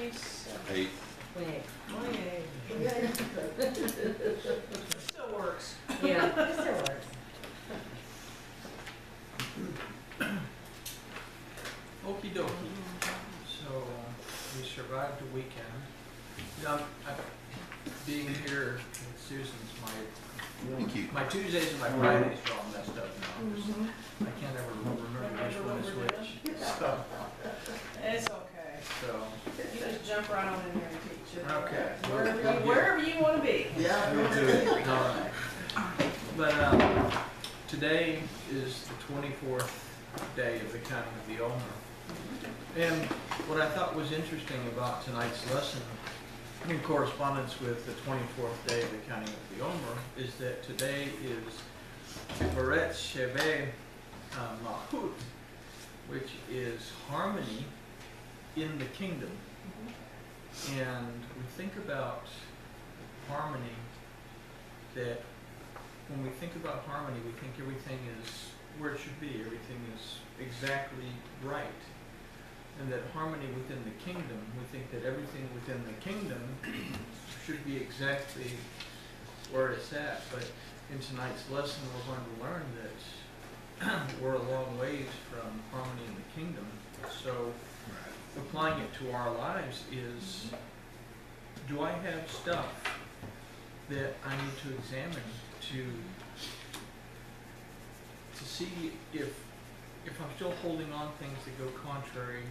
8. 28. 28. Still works. Yeah, it still works. Okie dokie. So we survived the weekend. You know, being here with Susan's Thank you. my Tuesdays and my Fridays are all messed up now. 'Cause I can't ever remember which one is which. So, It's okay. You just jump right on in there and teach it. Okay. Wherever you want to be. yeah, we'll do it. All right. But today is the 24th day of the counting of the Omer. And what I thought was interesting about tonight's lesson, in correspondence with the 24th day of the counting of the Omer, is that today is Beret Sheve Mahut, which is harmony in the kingdom. And we think about harmony, that when we think about harmony, we think everything is where it should be, everything is exactly right. And that harmony within the kingdom, we think that everything within the kingdom should be exactly where it's at. But in tonight's lesson, we're going to learn that we're a long ways from harmony in the kingdom. So applying it to our lives is, do I have stuff that I need to examine to see if I'm still holding on things that go contrary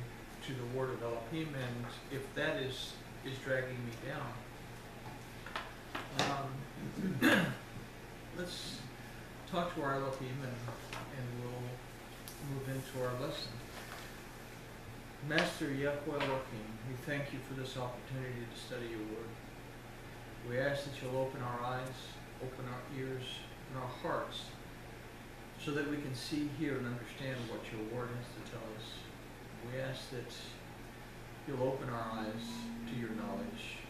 to the word of Elohim, and if that is dragging me down. Let's talk to our Elohim and we'll move into our lesson. Master Yahweh Elohim, we thank you for this opportunity to study your word. We ask that you'll open our eyes, open our ears, and our hearts, so that we can see, hear, and understand what your word has to tell us. We ask that you'll open our eyes to your knowledge,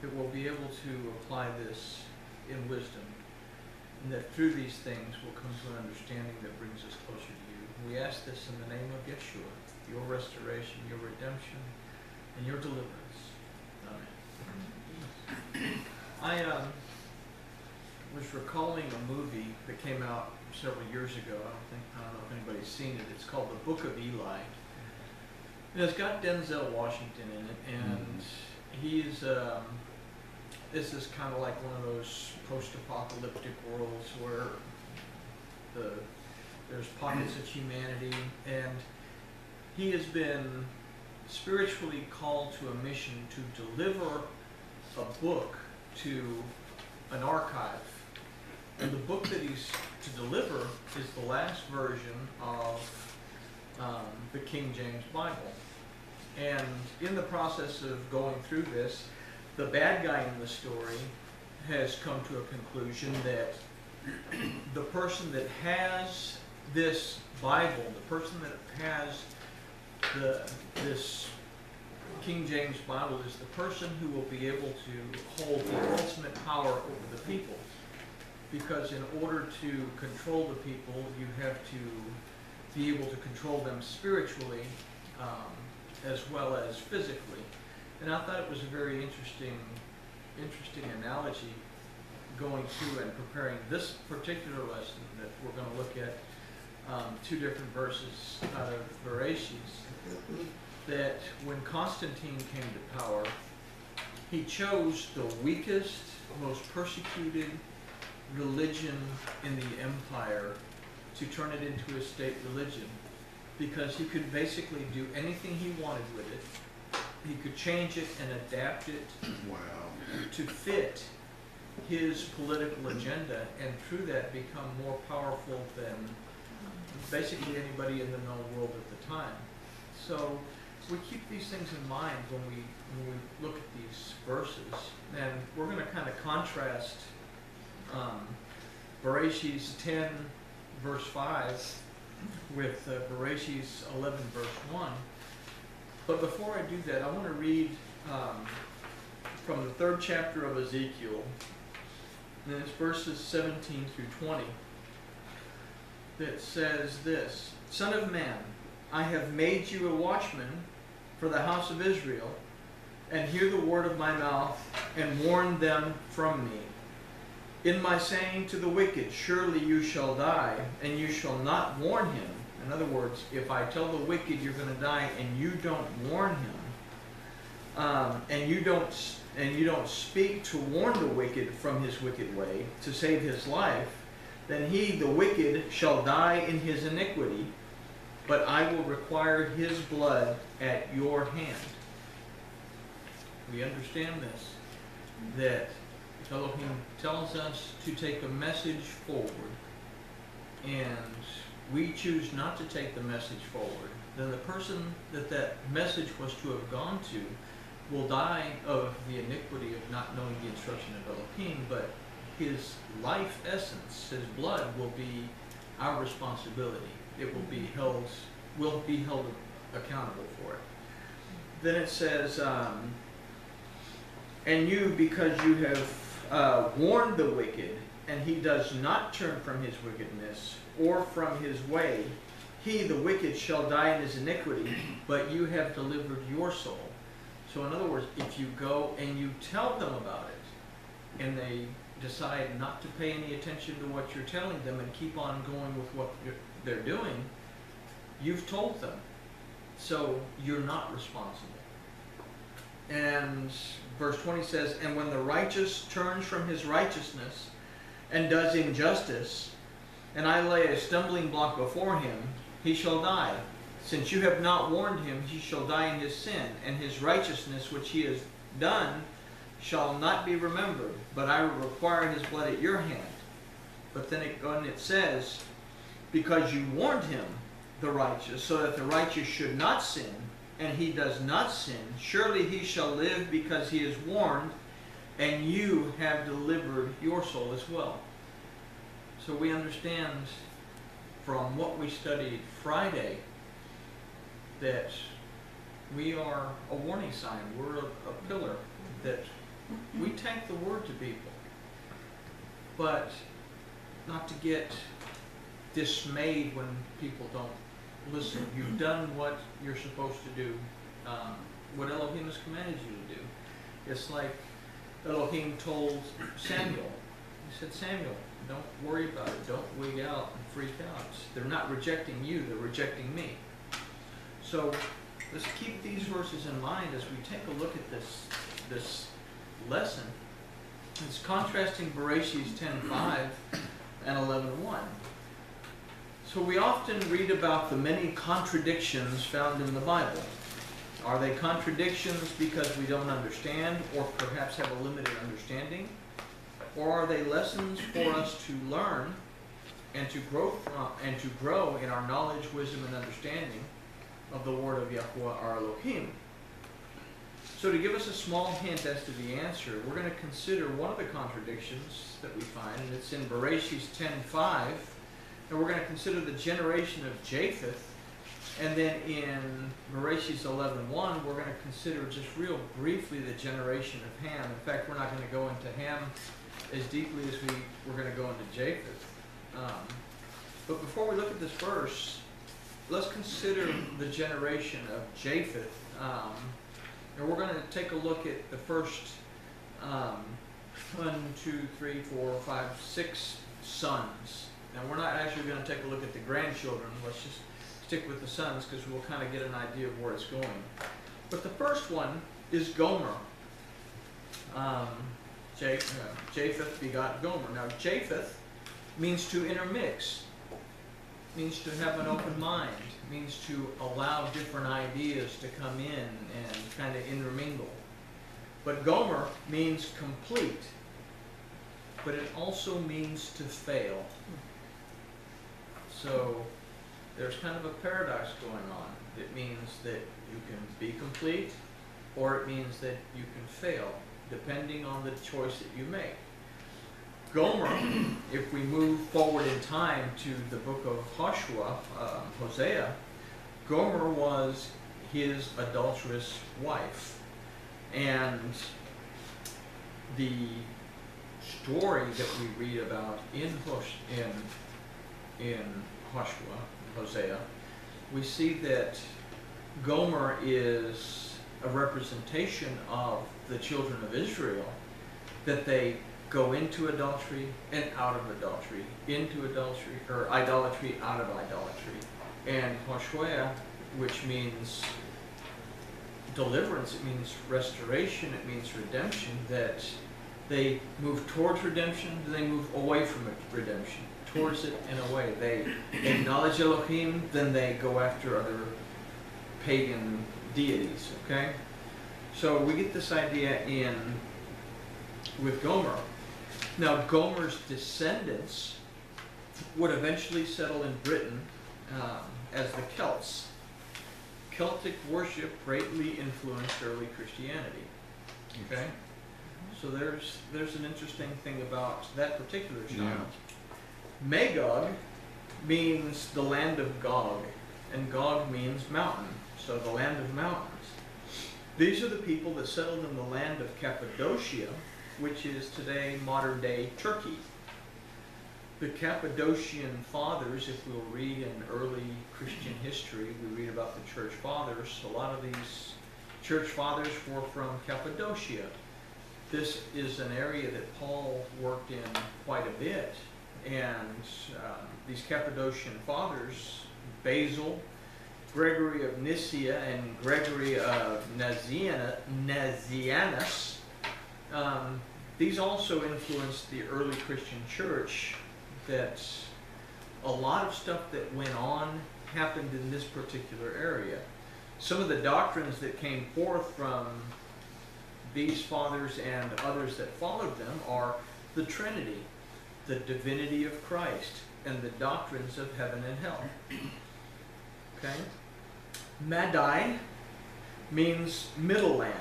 that we'll be able to apply this in wisdom, and that through these things we'll come to an understanding that brings us closer to you. We ask this in the name of Yeshua, your restoration, your redemption, and your deliverance. Amen. I was recalling a movie that came out several years ago. I don't know if anybody's seen it. It's called The Book of Eli. And it's got Denzel Washington in it, and he's this is kind of like one of those post-apocalyptic worlds where there's pockets of humanity, and he has been spiritually called to a mission to deliver a book to an archive. And the book that he's to deliver is the last version of the King James Bible. And in the process of going through this, the bad guy in the story has come to a conclusion that the person that has this Bible, the person that has this King James Bible, is the person who will be able to hold the ultimate power over the people. Because in order to control the people, you have to be able to control them spiritually as well as physically. And I thought it was a very interesting analogy going through and preparing this particular lesson that we're going to look at two different verses out of Bereshis, that when Constantine came to power, he chose the weakest, most persecuted religion in the empire to turn it into a state religion, because he could basically do anything he wanted with it. He could change it and adapt it to fit his political agenda, and through that become more powerful than basically anybody in the known world at the time. So we keep these things in mind when we look at these verses, and we're going to kind of contrast Bereshis 10 verse 5 with Bereshis 11 verse 1. But before I do that, I want to read from the 3rd chapter of Ezekiel, and it's verses 17 through 20, that says this: Son of man, I have made you a watchman for the house of Israel. and hear the word of my mouth, and warn them from me. In my saying to the wicked, surely you shall die, and you shall not warn him. In other words, if I tell the wicked you're going to die, and you don't warn him, and you don't speak to warn the wicked from his wicked way to save his life, then he, the wicked, shall die in his iniquity, but I will require his blood at your hand. We understand this, that Elohim tells us to take a message forward, and we choose not to take the message forward, then the person that message was to have gone to will die of the iniquity of not knowing the instruction of Elohim, but his life essence, his blood, will be our responsibility. It will be held accountable for it. Then it says, and you, because you have warned the wicked, and he does not turn from his wickedness or from his way, he, the wicked, shall die in his iniquity, but you have delivered your soul. So in other words, if you go and you tell them about it, and they decide not to pay any attention to what you're telling them and keep on going with what they're doing, you've told them. So you're not responsible. And verse 20 says, and when the righteous turns from his righteousness and does injustice, and I lay a stumbling block before him, he shall die. Since you have not warned him, he shall die in his sin, and his righteousness which he has done shall not be remembered, but I will require his blood at your hand. But then it says, because you warned him, the righteous, so that the righteous should not sin, and he does not sin, surely he shall live because he is warned, and you have delivered your soul as well. So we understand from what we studied Friday that we are a warning sign, we're a pillar, that we take the word to people, but not to get dismayed when people don't listen. You've done what you're supposed to do, what Elohim has commanded you to do. It's like Elohim told Samuel. He said, Samuel, don't worry about it. Don't wig out and freak out. They're not rejecting you, they're rejecting me. So let's keep these verses in mind as we take a look at this lesson. It's contrasting Bereshit 10:5 and 11:1. So we often read about the many contradictions found in the Bible. Are they contradictions because we don't understand, or perhaps have a limited understanding? Or are they lessons for us to learn and to grow in our knowledge, wisdom, and understanding of the word of Yahuwah our Elohim? So to give us a small hint as to the answer, we're going to consider one of the contradictions that we find, and it's in Bereshit 10:5, and we're going to consider the generation of Japheth, and then in Bereshit 11:1, we're going to consider just real briefly the generation of Ham. In fact, we're not going to go into Ham as deeply as we're going to go into Japheth. But before we look at this verse, let's consider the generation of Japheth. And we're going to take a look at the first 6 sons. Now, we're not actually going to take a look at the grandchildren. Let's just stick with the sons because we'll kind of get an idea of where it's going. But the first one is Gomer. Japheth begot Gomer. Now, Japheth means to intermix, means to have an open mind, means to allow different ideas to come in and kind of intermingle. But Gomer means complete, but it also means to fail. So there's kind of a paradox going on. It means that you can be complete, or it means that you can fail, depending on the choice that you make. Gomer, if we move forward in time to the book of Hosea, Gomer was his adulterous wife. And the story that we read about in Hosea, we see that Gomer is a representation of the children of Israel, that they go into adultery and out of adultery, into adultery, or idolatry, out of idolatry. And Hoshoah, which means deliverance, it means restoration, it means redemption, that they move towards redemption, then they move away from redemption, towards it and away. They acknowledge Elohim, then they go after other pagan deities, okay? So we get this idea with Gomer. Now Gomer's descendants would eventually settle in Britain as the Celts. Celtic worship greatly influenced early Christianity, okay? So there's an interesting thing about that particular child. Yeah. Magog means the land of Gog, and Gog means mountain, so the land of mountains. These are the people that settled in the land of Cappadocia, which is today modern-day Turkey. The Cappadocian fathers, if we'll read in early Christian history, we read about the church fathers. A lot of these church fathers were from Cappadocia. This is an area that Paul worked in quite a bit, and these Cappadocian fathers, Basil, Gregory of Nyssa, and Gregory of Nazianzus, these also influenced the early Christian church, that a lot of stuff that went on happened in this particular area. Some of the doctrines that came forth from these fathers and others that followed them are the Trinity, the divinity of Christ, and the doctrines of heaven and hell. Okay? Madai means middle land.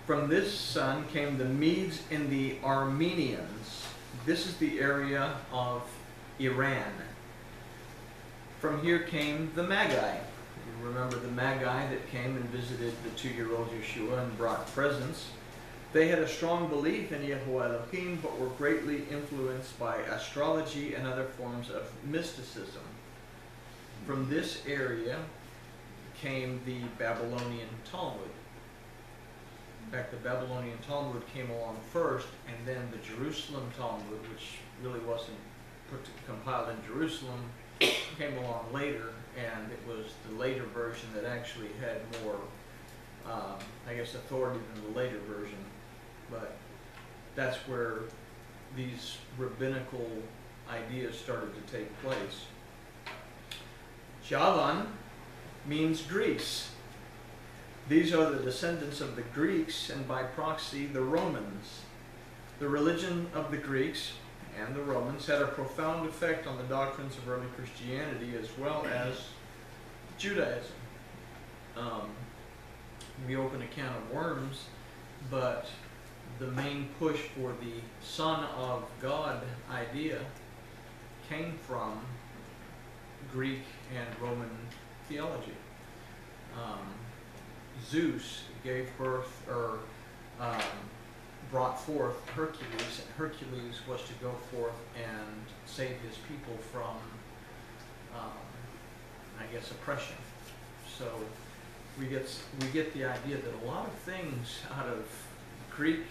From this son came the Medes and the Armenians. This is the area of Iran. From here came the Magi. You remember the Magi that came and visited the 2-year-old Yeshua and brought presents. They had a strong belief in Seh Elohim, but were greatly influenced by astrology and other forms of mysticism. From this area came the Babylonian Talmud. In fact, the Babylonian Talmud came along first, and then the Jerusalem Talmud, which really wasn't compiled in Jerusalem, came along later, and it was the later version that actually had more, I guess, authority than the later version. But that's where these rabbinical ideas started to take place. Javan means Greece. These are the descendants of the Greeks, and by proxy, the Romans. The religion of the Greeks and the Romans had a profound effect on the doctrines of early Christianity as well as Judaism. We open a can of worms, but the main push for the Son of God idea came from Greek and Roman theology. Zeus gave birth, or brought forth Hercules, and Hercules was to go forth and save his people from, I guess, oppression. So we get the idea that a lot of things out of Greek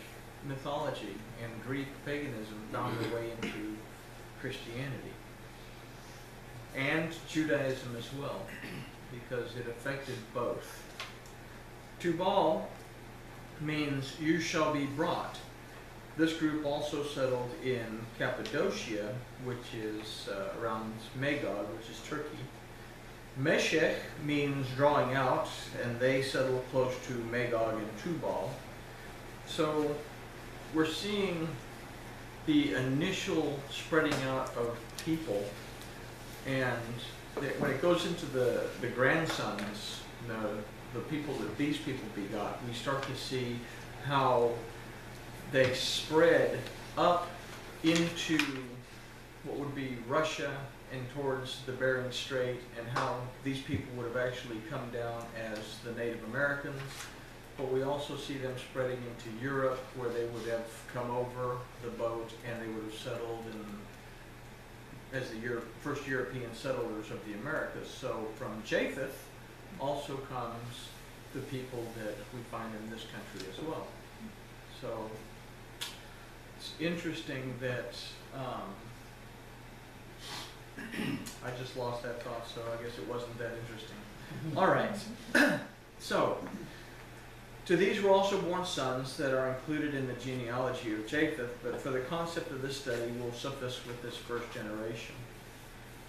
mythology and Greek paganism found their way into Christianity. And Judaism as well, because it affected both. Tubal means you shall be brought. This group also settled in Cappadocia, which is around Magog, which is Turkey. Meshech means drawing out, and they settled close to Magog and Tubal. So we're seeing the initial spreading out of people, and when it goes into the grandsons, the people that these people begot, we start to see how they spread up into what would be Russia and towards the Bering Strait, and how these people would have actually come down as the Native Americans. But we also see them spreading into Europe, where they would have come over the boat and they would have settled as the first European settlers of the Americas. So from Japheth also comes the people that we find in this country as well. So it's interesting that I just lost that thought, so I guess it wasn't that interesting. All right. So, to these were also born sons that are included in the genealogy of Japheth, but for the concept of this study, we'll suffice with this first generation.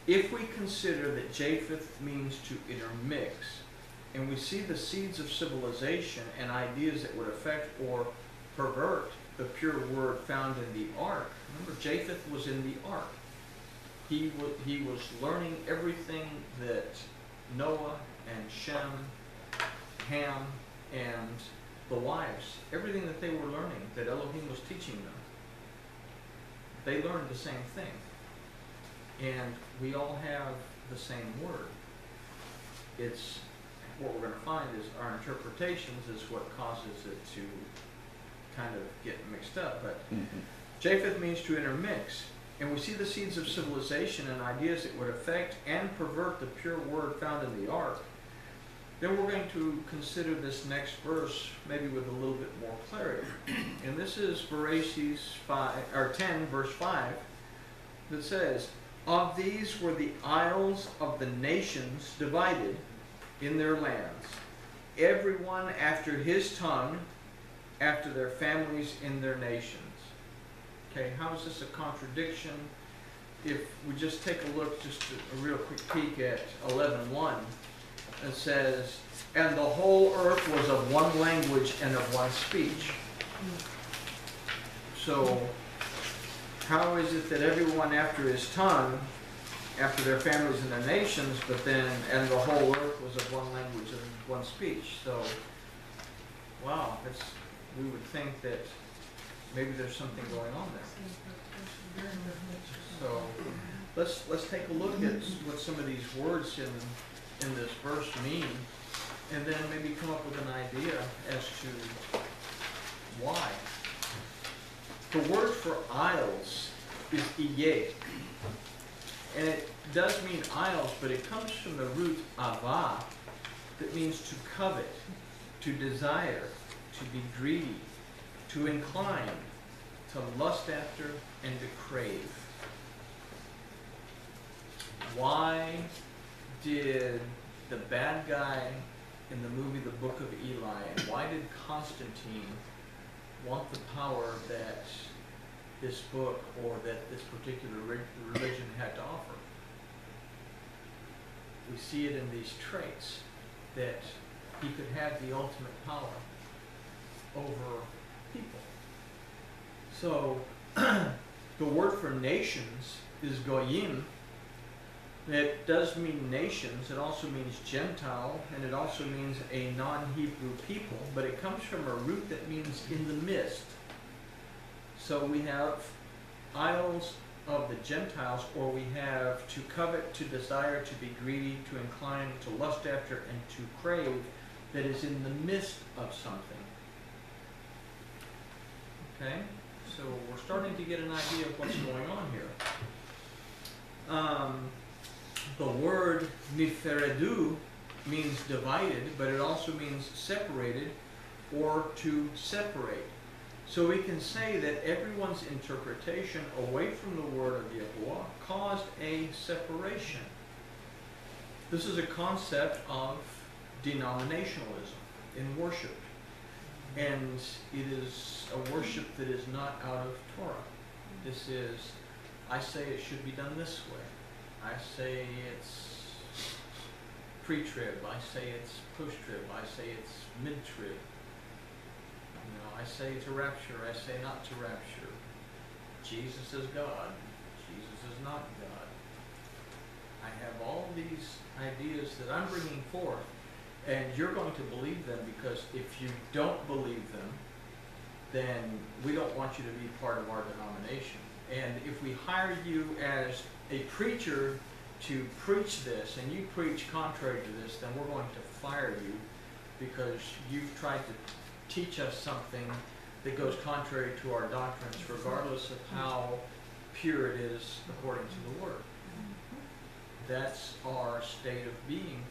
If we consider that Japheth means to intermix, and we see the seeds of civilization and ideas that would affect or pervert the pure word found in the ark. Remember, Japheth was in the ark. He was learning everything that Noah and Shem, Ham, and the wives, everything that they were learning, that Elohim was teaching them. They learned the same thing. And we all have the same word. It's what we're going to find is our interpretations is what causes it to kind of get mixed up. But Japheth means to intermix. And we see the seeds of civilization and ideas that would affect and pervert the pure word found in the ark. Then we're going to consider this next verse maybe with a little bit more clarity. And this is Bereshit 10, verse 5, that says, "Of these were the isles of the nations divided in their lands, everyone after his tongue, after their families in their nations." Okay, how is this a contradiction? If we just take a look, just a real quick peek at 11:1, it says, "And the whole earth was of one language and of one speech." So, how is it that everyone after his tongue, after their families and their nations, but then, and the whole earth was of one language and one speech? So, wow, we would think that maybe there's something going on there. So let's take a look at what some of these words in this verse mean, and then maybe come up with an idea as to why. The word for isles is iyeh, and it does mean isles, but it comes from the root avah, that means to covet, to desire, to be greedy, to incline, to lust after, and to crave. Why did the bad guy in the movie The Book of Eli, and why did Constantine want the power that this book or that this particular religion had to offer? We see it in these traits, that he could have the ultimate power over people. So, the word for nations is goyim. It does mean nations. It also means Gentile, and it also means a non-Hebrew people. But it comes from a root that means in the midst. So we have isles of the Gentiles, or we have to covet, to desire, to be greedy, to incline, to lust after, and to crave, that is in the midst of something. Okay? So we're starting to get an idea of what's going on here. The word niferedu means divided, but it also means separated or to separate. So we can say that everyone's interpretation away from the word of Yahuwah caused a separation. This is a concept of denominationalism in worship. And it is a worship that is not out of Torah. This is, I say it should be done this way. I say it's pre-trib. I say it's post-trib. I say it's mid-trib. You know, I say to rapture. I say not to rapture. Jesus is God. Jesus is not God. I have all these ideas that I'm bringing forth, and you're going to believe them, because if you don't believe them, then we don't want you to be part of our denomination. And if we hire you as a preacher to preach this, and you preach contrary to this, then we're going to fire you, because you've tried to teach us something that goes contrary to our doctrines, regardless of how pure it is according to the Word. That's our state of being.